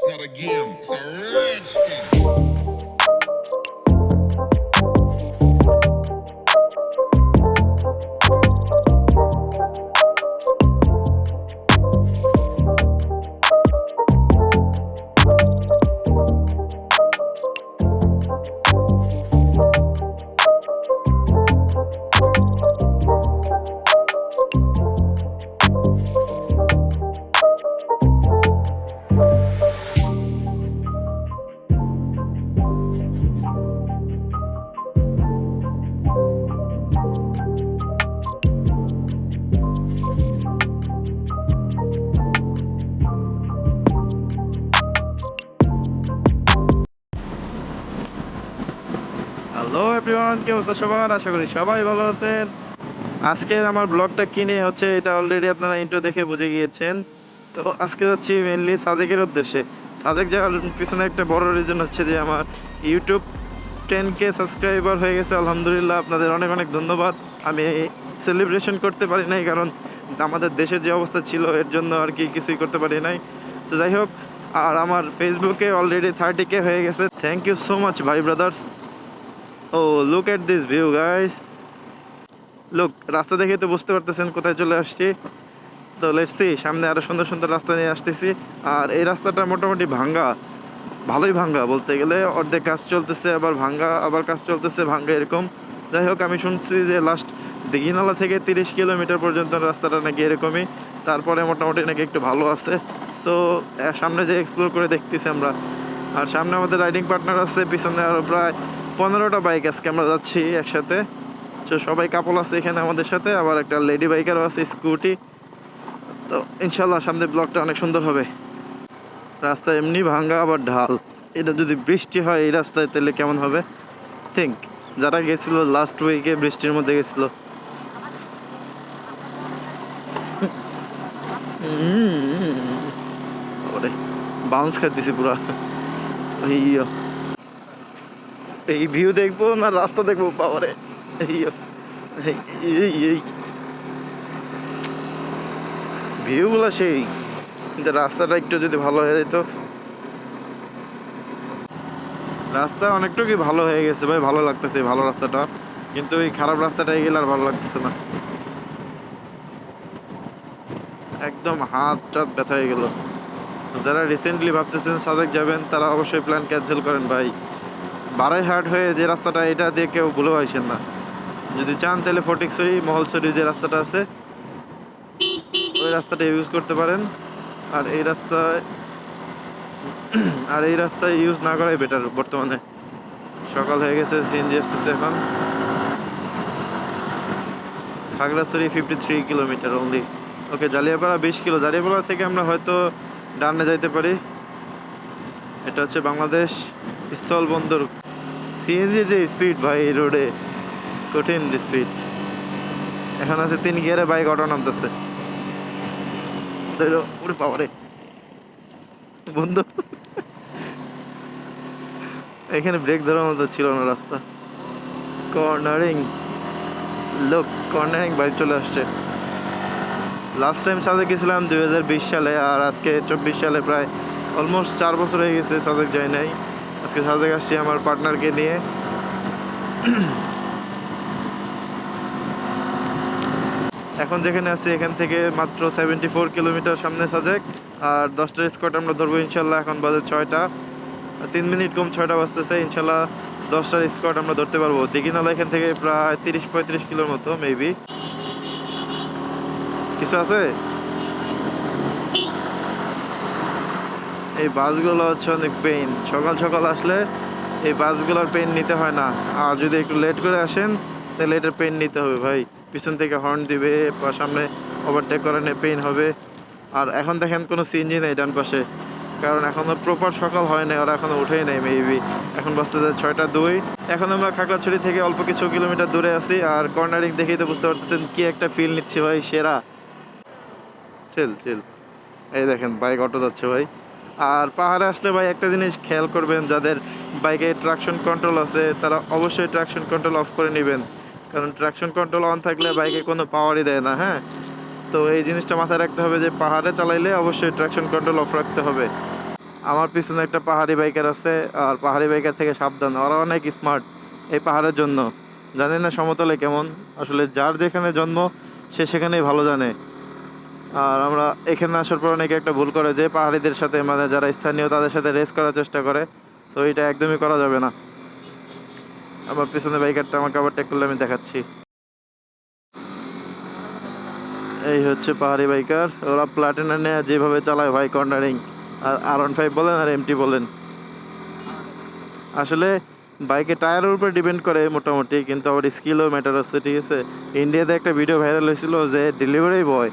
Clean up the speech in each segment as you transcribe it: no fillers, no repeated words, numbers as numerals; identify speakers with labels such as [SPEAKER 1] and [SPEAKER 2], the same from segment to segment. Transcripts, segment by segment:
[SPEAKER 1] not a game, it's a rich thing.
[SPEAKER 2] Hello everyone, কি অবস্থা সবার? আশা করি সবাই ভালো আছেন। আজকের আমার ব্লগটা কিনে হচ্ছে এটা অলরেডি আপনারা ইন্ট্রো দেখে বুঝে গিয়েছেন। তো আজকে যাচ্ছি মেনলি সাদেকের উদ্দেশ্যে। সাদেক যাওয়ার পিছনে একটা বড় রিজন হচ্ছে যে আমার ইউটিউব 10K সাবস্ক্রাইবার হয়ে গেছে আলহামদুলিল্লাহ। আপনাদের অনেক অনেক ধন্যবাদ। আমি সেলিব্রেশন করতে পারি নাই কারণ আমাদের দেশের যে অবস্থা ছিল এর জন্য আর কি কিছুই করতে পারি নাই। তো যাই হোক, আর আমার ফেসবুকে অলরেডি 30K হয়ে গেছে। থ্যাংক ইউ সো মাচ ভাই ব্রাদার্স। ও look at this view guys, look. রাস্তা দেখে তো বুঝতে পারতেছেন কোথায় চলে আসছি। তো লেটস সি, সামনে আরো সুন্দর সুন্দর রাস্তা নিয়ে আসতেছি। আর এই রাস্তাটা মোটামুটি ভাঙ্গা, ভালোই ভাঙ্গা বলতে গেলে। অর্ধেক কাজ চলতেছে, আবার ভাঙ্গা, আবার কাজ চলতেছে, ভাঙ্গা, এরকম। যাই হোক, আমি শুনছি যে লাস্ট দিঘিনালা থেকে 30 কিলোমিটার পর্যন্ত রাস্তাটা নাকি এরকমই। তারপরে মোটামুটি নাকি একটু ভালো আছে। সো সামনে যে এক্সপ্লোর করে দেখতেছি আমরা। আর সামনে আমাদের রাইডিং পার্টনার আছে, পিছনে আরও প্রায় 15টা বাইক আজকে আমরা যাচ্ছি একসাথে। তো সবাই কাপল আছে এখানে আমাদের সাথে, আবার একটা লেডি বাইকারও আছে, স্কুটি। তো ইনশাল্লাহ সামনে ব্লগটা অনেক সুন্দর হবে। রাস্তা এমনি ভাঙ্গা আবার ঢাল। এটা যদি বৃষ্টি হয় এই রাস্তায় তাহলে কেমন হবে থিঙ্ক। যারা গেছিল লাস্ট উইকে বৃষ্টির মধ্যে গেছিল, বাউন্স খাইতেছি পুরা। ইয়ো, এই ভিউ দেখবো না রাস্তা দেখবো বাবারে। ইয়ো, এই ভিউগুলো সেই, কিন্তু রাস্তাটা একটু যদি ভালো হয়ে যেত। রাস্তা অনেকটুকুই ভালো হয়ে গেছে ভাই, ভালো লাগতেছে ভালো রাস্তাটা। কিন্তু এই খারাপ রাস্তাটাই গেলে আর ভালো লাগতেছে না, একদম হাত টাত ব্যথা হয়ে গেল। যারা রিসেন্টলি ভাবতেছেন সাদেক যাবেন তারা অবশ্যই প্ল্যান ক্যান্সেল করেন ভাই। বারাইহাট হয়ে যে রাস্তাটা, এটা দিয়ে কেউ ভুলেও আসেন না। যদি চান তাহলে ফটিকছড়ি মহলছড়ি যে রাস্তাটা আছে ওই রাস্তাটা ইউজ করতে পারেন। আর এই রাস্তায় ইউজ না করাই বেটার বর্তমানে। সকাল হয়ে গেছে, সিএনজি আসতেছে এখন। Khagrachari 53 kilometre only. Okay, Jaliyapara 20 kilo. Jaliyapara থেকে আমরা হয়তো ডানে যাইতে পারি। এটা হচ্ছে বাংলাদেশ স্থল বন্দর। সিএনজি যে স্পিড ভাই এই রোডে, কঠিন স্পিড। এখন আছে 3 গিয়ারে বাইক অটো নামতেছে। ওরে বাবারে বন্ধু, এখানে ব্রেক ধরার মতো ছিল না রাস্তা। কর্নারিং, লোক কর্নারিং বাইক চলে আসছে। লাস্ট টাইম সাজেক গেছিলাম 2020 সালে, আর আজকে 24 সালে, প্রায় অলমোস্ট 4 বছর হয়ে গেছে সাজেক যাই নাই। আজকে সাজেক আসছি আমার পার্টনারকে নিয়ে। এখন যেখানে আছি এখান থেকে মাত্র 74 কিলোমিটার সামনে সাজেক। আর 10টার স্কোয়াড আমরা ধরবো ইনশাল্লাহ। এখন বাজে 6টা, 3 মিনিট কম 6টা বাজতেছে। ইনশাল্লাহ 10টার স্কোয়াড আমরা ধরতে পারবো। দিঘিনালা এখান থেকে প্রায় 30-35 কিলোর মতো মেবি। কিছু আছে। এই বাসগুলো হচ্ছে অনেক পেইন। সকাল সকাল আসলে এই বাসগুলোর পেইন নিতে হয় না, আর যদি একটু লেট করে আসেন তাহলে এটার পেইন নিতে হবে ভাই। পিছন থেকে হর্ন দিবে বা সামনে ওভারটেক করানো পেইন হবে। আর এখন দেখেন কোনো সিএনজি নেই ডান পাশে, কারণ এখনও প্রপার সকাল হয় নাই, ওরা এখনও উঠেই নেই মেবি। এখন বাজতেছে 6টা 2। এখন আমরা খাগড়াছড়ি থেকে অল্প কিছু কিলোমিটার দূরে আছি। আর কর্নারিং দেখেই তো বুঝতে পারতেছেন কি একটা ফিল নিচ্ছি ভাই, সেরা। চিল চিল। এই দেখেন বাইক অটো যাচ্ছে ভাই। আর পাহাড়ে আসলে ভাই একটা জিনিস খেয়াল করবেন, যাদের বাইকে ট্রাকশন কন্ট্রোল আছে তারা অবশ্যই ট্রাকশন কন্ট্রোল অফ করে নেবেন। কারণ ট্রাকশন কন্ট্রোল অন থাকলে বাইকে কোনো পাওয়ারই দেয় না। হ্যাঁ, তো এই জিনিসটা মাথায় রাখতে হবে যে পাহাড়ে চালাইলে অবশ্যই ট্রাকশন কন্ট্রোল অফ রাখতে হবে। আমার পিছনে একটা পাহাড়ি বাইকার আছে, আর পাহাড়ি বাইকার থেকে সাবধান, ওরা অনেক স্মার্ট এই পাহাড়ের জন্য। জানি না সমতলে কেমন, আসলে যার যেখানে জন্ম সে সেখানেই ভালো জানে। আর আমরা এখানে আসার পর অনেকে একটা ভুল করে যে পাহাড়িদের সাথে, মানে যারা স্থানীয় তাদের সাথে রেস করার চেষ্টা করে। তো এটা একদমই করা যাবে না। আমার পিছনে বাইকারটা আমাকে আবার টেক করলে আমি দেখাচ্ছি। এই হচ্ছে পাহাড়ি বাইকার, ওরা প্লাটিনা নিয়ে যেভাবে চালায় ভাই কর্নারিং, আর R15 বলেন আর MT বলেন, আসলে বাইকে টায়ারের উপর ডিপেন্ড করে মোটামুটি, কিন্তু আবার স্কিলও ম্যাটার আছে, ঠিক আছে। ইন্ডিয়াতে একটা ভিডিও ভাইরাল হয়েছিল যে ডেলিভারি বয়,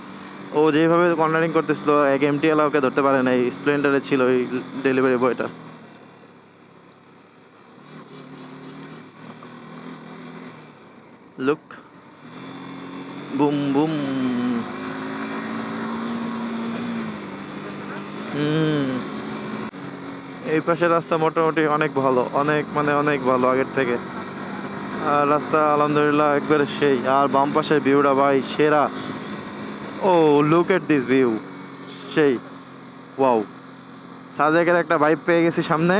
[SPEAKER 2] ও যেভাবে কর্নারিং করতেছিল, এক MT এলা ওকে ধরতে পারে নাই, স্প্লেন্ডারে ছিল ওই ডেলিভারি বয়টা। Look, boom boom. হুম, এই পাশের রাস্তা মোটামুটি অনেক ভালো, অনেক মানে অনেক ভালো আগের থেকে। আর রাস্তা আলহামদুলিল্লাহ একবারে সেই, আর বাম পাশের ভিউটা ভাই সেরা। ও লুক এট দিস ভিউ, সেই ওয়াও। সাজেকের একটা ভাইব পেয়ে গেছি সামনে।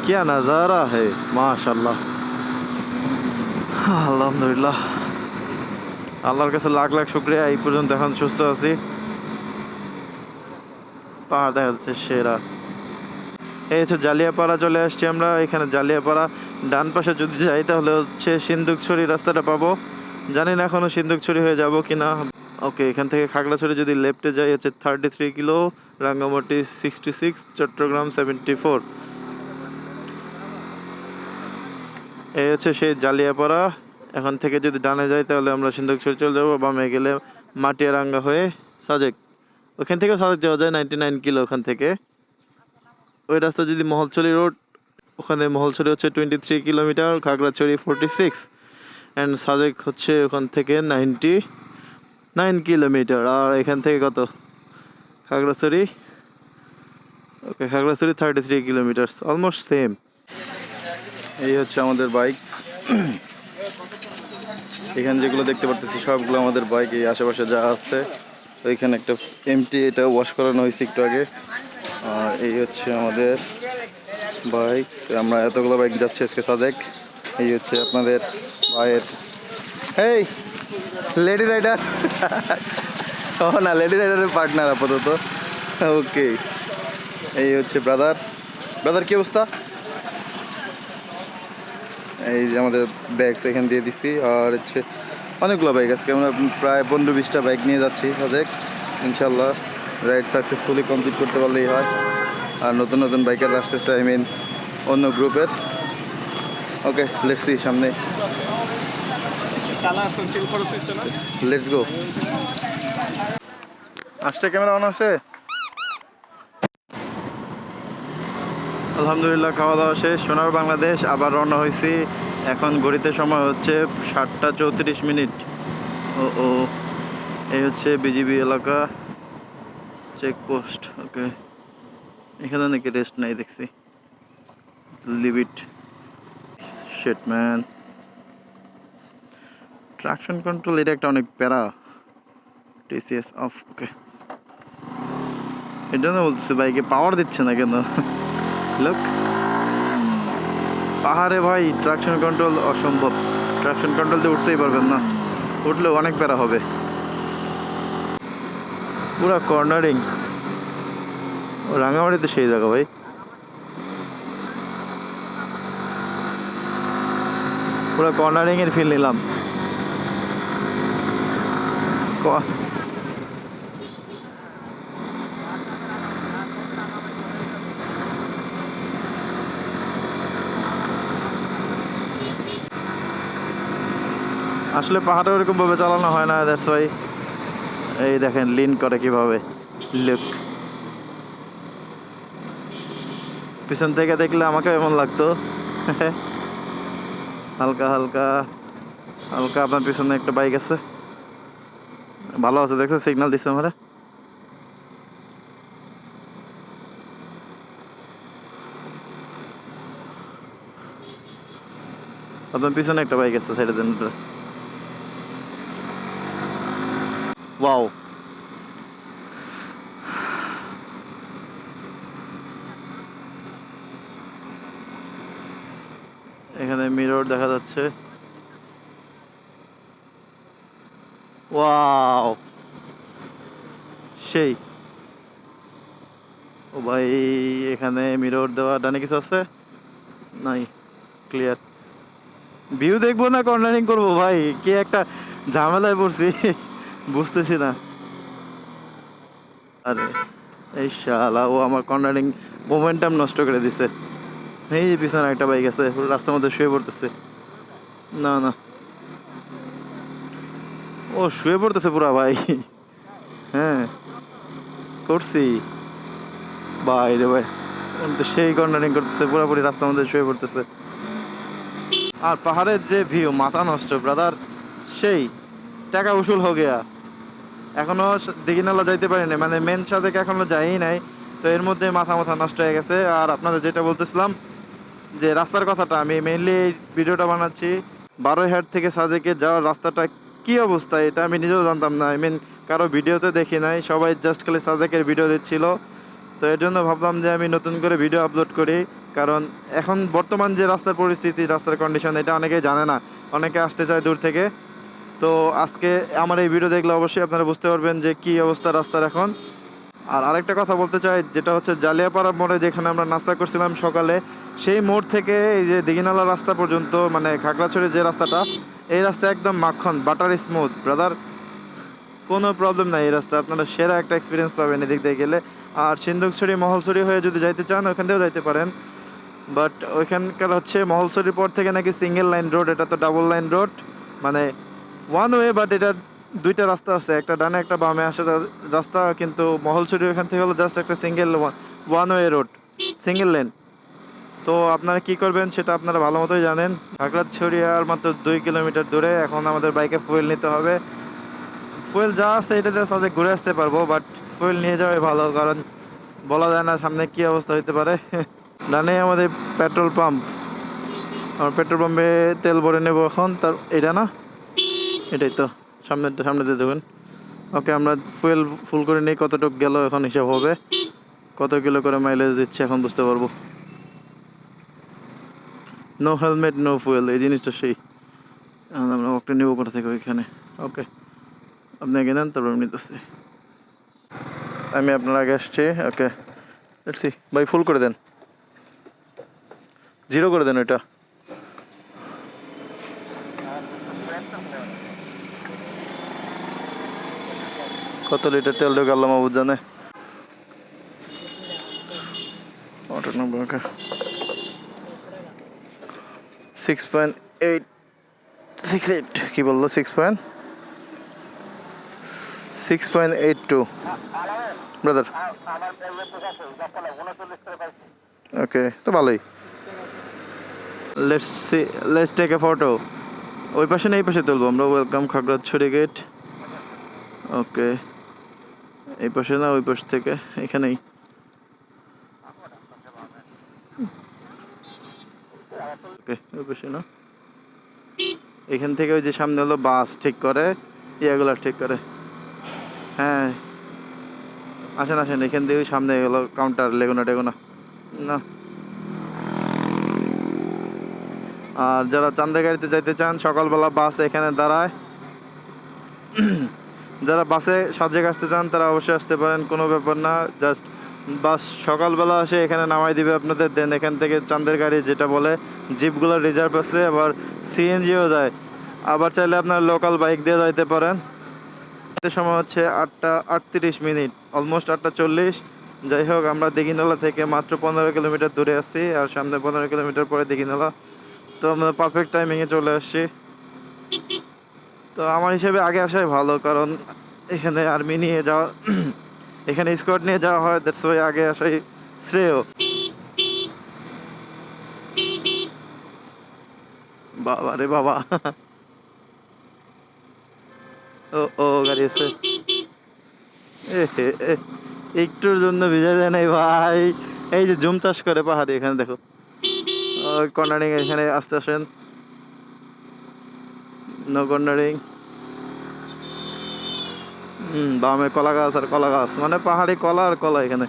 [SPEAKER 2] क्या नज़ारा है, माशाल्लाह। আলহামদুলিল্লাহ, আল্লাহর কাছে লাখ লাখ শুক্রিয়া, এই পর্যন্ত এখন সুস্থ আছি। পাহাড় দেখা যাচ্ছে সেরা। এই হচ্ছে জালিয়াপাড়া চলে আসছি আমরা। এখানে জালিয়াপাড়া ডান পাশে যদি যাই তাহলে হচ্ছে সিন্দুকছড়ি রাস্তাটা পাবো। জানি না এখনো সিন্দুকছড়ি হয়ে যাব কিনা। ওকে, এখান থেকে খাগড়াছড়ি যদি লেফটে যাই হচ্ছে 33 কিলো, রাঙ্গামাটি 66, চট্টগ্রাম 74। এই হচ্ছে সেই জালিয়াপাড়া। এখান থেকে যদি ডানে যাই তাহলে আমরা সিন্দুকছড়ি চলে যাবো, বামে গেলে মাটিয়ারাঙ্গা হয়ে সাজেক। ওখান থেকেও সাজেক যাওয়া যায় 99 কিলো ওখান থেকে। ওই রাস্তা যদি মহলছড়ি রোড, ওখানে মহলছড়ি হচ্ছে 23 কিলোমিটার, খাগড়াছড়ি 46, অ্যান্ড সাজেক হচ্ছে ওখান থেকে 99 কিলোমিটার। আর এখান থেকে কত, খাগড়াছড়ি, ওকে খাগড়াছড়ি 33 কিলোমিটার, অলমোস্ট সেম। এই হচ্ছে আমাদের বাইক। এখানে যেগুলো দেখতে পারতেছি সবগুলো আমাদের বাইক। এই আশেপাশে যা আছে, ওইখানে একটা MT, এটা ওয়াশ করানো হয়েছে একটু আগে। আর এই হচ্ছে আমাদের বাইক। আমরা এতগুলো বাইক যাচ্ছি আজকে সাজেক। এই হচ্ছে আপনাদের ভাইয়ের, এই লেডি রাইডার। ও না, লেডি রাইডারের পার্টনার আপাতত। ওকে, এই হচ্ছে ব্রাদার। ব্রাদার কি অবস্থা? এই যে আমাদের ব্যাগ এখান দিয়ে দিচ্ছি। আর হচ্ছে অনেকগুলো বাইক, আজকে আমরা প্রায় 15-20টা বাইক নিয়ে যাচ্ছি সাজেক। ইনশাল্লাহ রাইড সাকসেসফুলি কমপ্লিট করতে পারলেই হয়। আর নতুন নতুন বাইকার আসতেছে, আই মিন অন্য গ্রুপের। ওকে, লেটস সি সামনে, লেটস গো। আসছে ক্যামেরা অন আসে। আলহামদুলিল্লাহ, খাওয়া দাওয়া শেষ, সোনার বাংলাদেশ আবার রওনা হয়েছি। এখন ঘড়িতে সময় হচ্ছে 7টা 34 মিনিট। ও ও, এই হচ্ছে বিজিবি এলাকা, চেকপোস্ট। ওকে, এখানে নাকি রেস্ট নাই দেখছি, leave it, shit man. Traction control, এটা একটা অনেক প্যারা। TCS off, okay. এটা না বলতেছে বাইকে পাওয়ার দিচ্ছে না কেন। লোক, পাহাড়ে ভাই ট্রাকশন কন্ট্রোল অসম্ভব। ট্রাকশন কন্ট্রোল দিয়ে উঠতেই পারবেন না, উঠলেও অনেক প্যারা হবে। পুরা কর্নারিং, রাঙামাটিতে সেই জায়গা ভাই। পুরা কর্নারিং এর ফিল নিলাম। আসলে পাহাড়ে ওরকম ভাবে চালানো হয় না, দ্যাটস ওয়াই। এই দেখেন লিন করে কিভাবে, লুক। পিছন থেকে দেখলে আমাকে এমন লাগতো। হালকা হালকা হালকা। আপনার পিছনে একটা বাইক আছে, ভালো আছে, দেখছো সিগন্যাল দিচ্ছে আমরা। আপনার পিছনে একটা বাইক আছে, সাইডে দেন। ওয়াও, মিরর দেখা যাচ্ছে। ওয়াও, সেই। ও ভাই, এখানে মিরর দেওয়া, ডানে কিছু আছে? নাই, ক্লিয়ার। ভিউ দেখবো না কর্নারিং করবো ভাই? কি একটা ঝামেলায় পড়ছি বুঝতেছি না। আরে এই শালা, ও আমার কর্নারিং মোমেন্টাম নষ্ট করে দিছে। এই যে পিছনে একটা বাইক আছে, পুরো রাস্তার মধ্যে শুয়ে পড়তেছে। না না, ও শুয়ে পড়তেছে পুরা ভাই। হ্যাঁ, করছি ভাই রে ভাই। ও তো সেই কর্নারিং করতেছে, পুরোপুরি রাস্তার মধ্যে শুয়ে পড়তেছে। আর পাহাড়ের যে ভিউ, মাথা নষ্ট ব্রাদার। সেই টাকা উসুল হো গেয়া। এখনো দিঘিনালা যাইতে পারিনি, মানে মেন সাজেকে এখনো যাই নাই। তো এর মধ্যে মাথা মাথা নষ্ট হয়ে গেছে। আর আপনাদের যেটা বলতেছিলাম, যে রাস্তার কথাটা, আমি মেইনলি এই ভিডিওটা বানাচ্ছি বারোইহাট থেকে সাজেকে যাওয়ার রাস্তাটা কি অবস্থা, এটা আমি নিজেও জানতাম না। আই মিন, কারো ভিডিওতে দেখি নাই, সবাই জাস্ট খালি সাজেকের ভিডিও দিচ্ছিল। তো এর জন্য ভাবলাম যে আমি নতুন করে ভিডিও আপলোড করি। কারণ এখন বর্তমান যে রাস্তার পরিস্থিতি, রাস্তার কন্ডিশন, এটা অনেকেই জানে না। অনেকে আসতে চায় দূর থেকে। তো আজকে আমার এই ভিডিও দেখলে অবশ্যই আপনারা বুঝতে পারবেন যে কি অবস্থা রাস্তার এখন। আর আরেকটা কথা বলতে চাই, যেটা হচ্ছে জালিয়াপাড়া মোড়ে যেখানে আমরা নাস্তা করছিলাম সকালে, সেই মোড় থেকে এই যে দিঘিনালা রাস্তা পর্যন্ত, মানে খাগড়াছড়ির যে রাস্তাটা, এই রাস্তা একদম মাখন, বাটার স্মুথ ব্রাদার। কোনো প্রবলেম নাই এই রাস্তা, আপনারা সেরা একটা এক্সপিরিয়েন্স পাবেন এদিক দিয়ে গেলে। আর সিন্দুকছড়ি মহলছড়ি হয়ে যদি যাইতে চান, ওখান থেকেও যাইতে পারেন। বাট ওইখানকার হচ্ছে মহলছড়ির পর থেকে নাকি সিঙ্গেল লাইন রোড, এটা তো ডাবল লাইন রোড, মানে ওয়ান ওয়ে। বাট এটা দুইটা রাস্তা আছে, একটা ডানে একটা বামে আসে রাস্তা। কিন্তু মহলছড়ি ওইখান থেকে হলো জাস্ট একটা single one way road, single lane. তো আপনারা কি করবেন সেটা আপনারা ভালো মতোই জানেন। খাগড়াছড়ি আর মাত্র 2 কিলোমিটার দূরে। এখন আমাদের বাইকে ফুয়েল নিতে হবে। ফুয়েল যা আছে এটাতে সাথে ঘুরে আসতে পারবো, বাট ফুয়েল নিয়ে যাওয়াই ভালো, কারণ বলা যায় না সামনে কি অবস্থা হতে পারে। ডানে আমাদের পেট্রোল পাম্প, আমার পেট্রোল পাম্পে তেল ভরে নেবো এখন। তার এটা না, এটাই তো, সামনেতে দেখুন। ওকে, আমরা ফুয়েল ফুল করে নিই। কতটুকু গেল এখন হিসাব হবে, কত কিলো করে মাইলেজ দিচ্ছে এখন বুঝতে পারবো। নো হেলমেট নো ফুয়েল, এই জিনিসটা সেই। এখন আমরা ওকে নেবো কোথা থেকে? ওইখানে। ওকে, আপনি আগে নেন, তারপর আমি নিতেছি। আমি আপনার আগে আসছি। ওকে, দেখছি ভাই, ফুল করে দেন, 0 করে দেন ওইটা। কত লিটার তেল ঢোকে আল্লাহ মাহবুদ জানে। ওটা নম্বর, ওকে, 6.868। কি বললো? 6.82 ব্রাদার। ওকে, তো ভালোই। Let's take a photo. ওই পাশে না এই পাশে তুলবো আমরা? Welcome Khagrachari gate. ওকে, এই পাশে না ওই পাশ থেকে? এখানেই। ওকে, ওই পাশে না, এখান থেকে ওই যে সামনে হলো বাস ঠিক করে, ইয়াগুলো ঠিক করে। হ্যাঁ, আসেন আসেন, এখান থেকে ওই সামনে গেলো কাউন্টার, লেগুনা টেগুনা না। আর যারা চান্দা গাড়িতে যাইতে চান, সকালবেলা বাস এখানে দাঁড়ায়। যারা বাসে সাজেক আসতে চান তারা অবশ্যই আসতে পারেন, কোনো ব্যাপার না। জাস্ট বাস সকালবেলা আসে এখানে নামাই দিবে আপনাদের। দেন এখান থেকে চান্দের গাড়ি যেটা বলে, জিপগুলো রিজার্ভ আছে, আবার সিএনজিও যায়। আবার চাইলে আপনার লোকাল বাইক দিয়ে যাইতে পারেন। সময় হচ্ছে 8টা 38 মিনিট, অলমোস্ট 8টা 40। যাই হোক, আমরা দিঘিনালা থেকে মাত্র 15 কিলোমিটার দূরে আছি, আর সামনে 15 কিলোমিটার পরে দিঘিনালা। তো আমরা পারফেক্ট টাইমিংয়ে চলে আসছি। তো আমার হিসেবে আগে আসাই ভালো, কারণ এখানে আর্মি নিয়ে যাওয়া, এখানে স্কোয়াড নিয়ে যাওয়া হয়, দ্যাটস ওয়াই আগে আসাই শ্রেয়। বাবা রে বাবা, ও ও গাড়ি আছে। একটুর জন্য ভিজা যায় নাই ভাই। এই যে জুম চাষ করে পাহাড়ি, এখানে দেখো কর্নারিং, এখানে আসতে আসেন, নো কর্নারিং। বামে কলা গাছ আর কলা গাছ, মানে পাহাড়ি কলা আর কলা এখানে।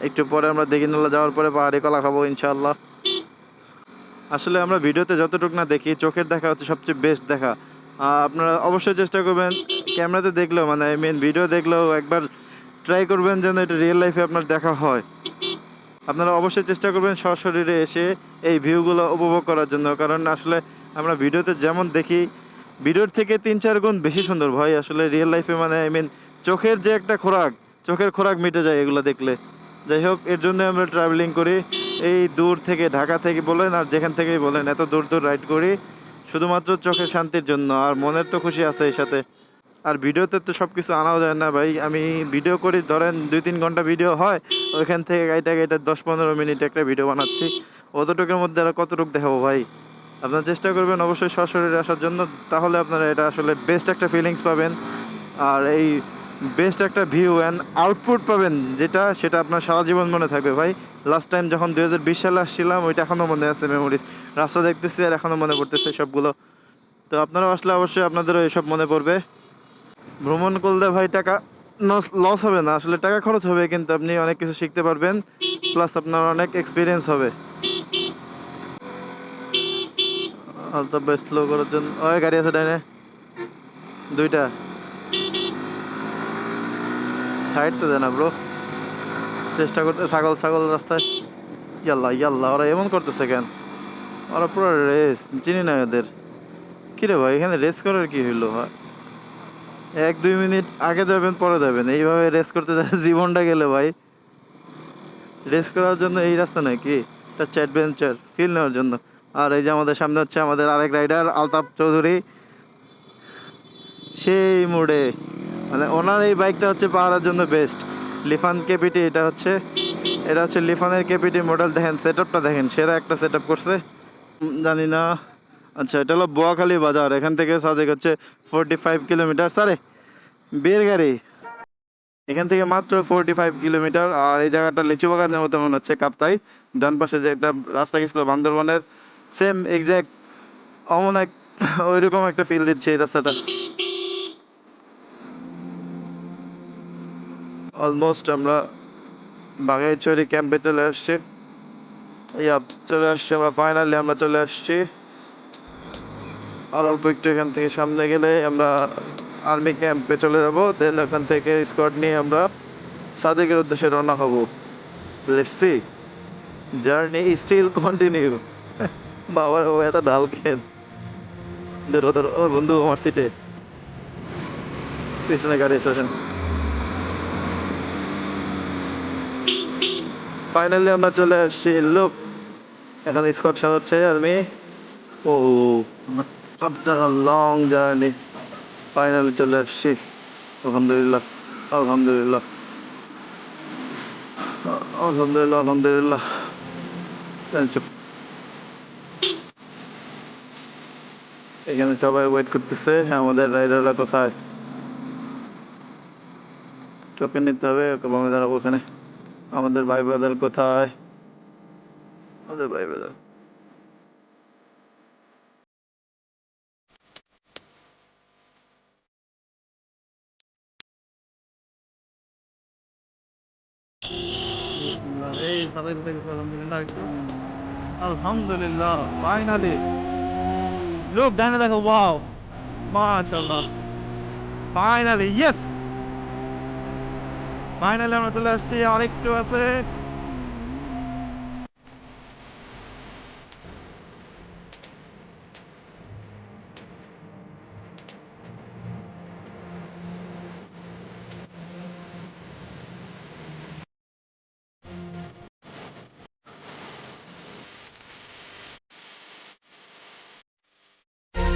[SPEAKER 2] একটু পরে আমরা দিঘিনালা যাওয়ার পরে পাহাড়ি কলা খাবো ইনশাল্লাহ। আসলে আমরা ভিডিওতে যতটুকু না দেখি, চোখের দেখা হচ্ছে সবচেয়ে বেস্ট দেখা। আপনারা অবশ্যই চেষ্টা করবেন ক্যামেরাতে দেখলেও, মানে আই মিন ভিডিও দেখলেও একবার ট্রাই করবেন যেন এটা রিয়েল লাইফে আপনার দেখা হয়। আপনারা অবশ্যই চেষ্টা করবেন সশরীরে এসে এই ভিউগুলো উপভোগ করার জন্য। কারণ আসলে আমরা ভিডিওতে যেমন দেখি, ভিডিওর থেকে ৩-৪ গুণ বেশি সুন্দর ভাই। আসলে রিয়েল লাইফে মানে আই মিন চোখের যে একটা খোরাক, চোখের খোরাক মিটে যায় এগুলো দেখলে। যাই হোক, এর জন্য আমরা ট্রাভেলিং করি। এই দূর থেকে, ঢাকা থেকে বলেন আর যেখান থেকেই বলেন, এত দূর দূর রাইড করি শুধুমাত্র চোখের শান্তির জন্য। আর মনের তো খুশি আছে এই সাথে। আর ভিডিওতে তো সব কিছু আনাও যায় না ভাই। আমি ভিডিও করি, ধরেন ২-৩ ঘন্টা ভিডিও হয়, ওইখান থেকে গাইটা গাইটা ১০-১৫ মিনিট একটা ভিডিও বানাচ্ছি। অতটুকুর মধ্যে আর কতটুকু দেখাবো ভাই? আপনারা চেষ্টা করবেন অবশ্যই সশরীরে আসার জন্য। তাহলে আপনারা এটা আসলে বেস্ট একটা ফিলিংস পাবেন। আর এই বেস্ট একটা ভিউ অ্যান্ড আউটপুট পাবেন, যেটা সেটা আপনার সারা জীবন মনে থাকবে ভাই। লাস্ট টাইম যখন ২০২০ সালে আসছিলাম, ওইটা এখনও মনে আছে মেমোরিজ। রাস্তা দেখতেছি আর এখনও মনে পড়তেছে সবগুলো। তো আপনারাও আসলে অবশ্যই আপনাদেরও এসব মনে পড়বে। ভ্রমণ করলে ভাই টাকা লস হবে না, আসলে টাকা খরচ হবে, কিন্তু আপনি অনেক কিছু শিখতে পারবেন, প্লাস আপনার অনেক এক্সপিরিয়েন্স হবে। তবে স্লো করার জন্য ওই গাড়ি আছে ডাইনে, দুইটা। সাইড তো দেয় না ব্রো, চেষ্টা করতে। ছাগল ছাগল রাস্তায়, ইয়াল্লা ইয়াল্লা, ওরা এমন করতেছে কেন? ওরা পুরো রেস, চিনি না এদের। কিরে ভাই, এখানে রেস করার কি হইলো ভাই? ১-২ মিনিট আগে যাবেন পরে যাবেন, এইভাবে রেস করতে জীবনটা গেলে ভাই। রেস করার জন্য এই রাস্তা নাকি? এটা হচ্ছে অ্যাডভেঞ্চার ফিল নেওয়ার জন্য। আর এই যে আমাদের সামনে হচ্ছে আমাদের আরেক রাইডার আলতাফ চৌধুরী, সেই মোড়ে। মানে ওনার এই বাইকটা হচ্ছে পাহাড়ের জন্য বেস্ট। লিফান কেপিটি, এটা হচ্ছে লিফানের কেপিটি মডেল। দেখেন সেট আপটা, দেখেন সেরা একটা সেট আপ করছে। জানি না। আচ্ছা, এটা হলো বোয়াখালী বাজার, এখান থেকে সাজেক হচ্ছে 45 কিলোমিটার। সারে বের গাড়ি, এখান থেকে মাত্র 45 কিলোমিটার। আর এই জায়গাটা লিচু বাগানের মতো মনে হচ্ছে, কাপ্তাই। ডান পাশে যে একটা রাস্তা গেছিল বান্দরবনের, সেম এক্সাক্ট অমন এক ওইরকম একটা ফিল দিচ্ছে এই রাস্তাটা। অলমোস্ট আমরা বাঘাইছড়ি ক্যাম্পে চলে আসছি। ইয়া, চলে আসছি আমরা, ফাইনালি আমরা চলে আসছি। আর অল্প একটু এখান থেকে সামনে গেলে আমরা আর্মি ক্যাম্পে চলে যাবো। দেন ওখান থেকে স্কোয়াড নিয়ে আমরা সাদেকের উদ্দেশ্যে রওনা হবো। Let's see, journey still continue. বাবার ও এত ঢাল খেন। ধরো ধরো, ও বন্ধু আমার সিটে পিছনে গাড়ি এসেছেন। ফাইনালি আমরা চলে আসছি। লোক, এখন স্কট সাজাচ্ছে আর্মি। ও, after a long journey finally চলে আসছি। আলহামদুলিল্লাহ, আলহামদুলিল্লাহ, আলহামদুলিল্লাহ, আলহামদুলিল্লাহ। চুপ। এখানে সবাই ওয়েট করতেছে, আমাদের রাইডাররা কোথায়? টোকেন নিতে হবে, ওকে বামে দাঁড়াবো ওখানে। আমাদের ভাই ব্রাদার কোথায়? আমাদের ভাই ব্রাদার। এই সাদেক দেখেছে, আলহামদুলিল্লাহ, আলহামদুলিল্লাহ ফাইনালি। লোক ডানে দেখো, ওয়াও, মাশাআল্লাহ, ফাইনালি ইয়েস, ফাইনালি আমরা চলে আসছি। আরেকটু আছে।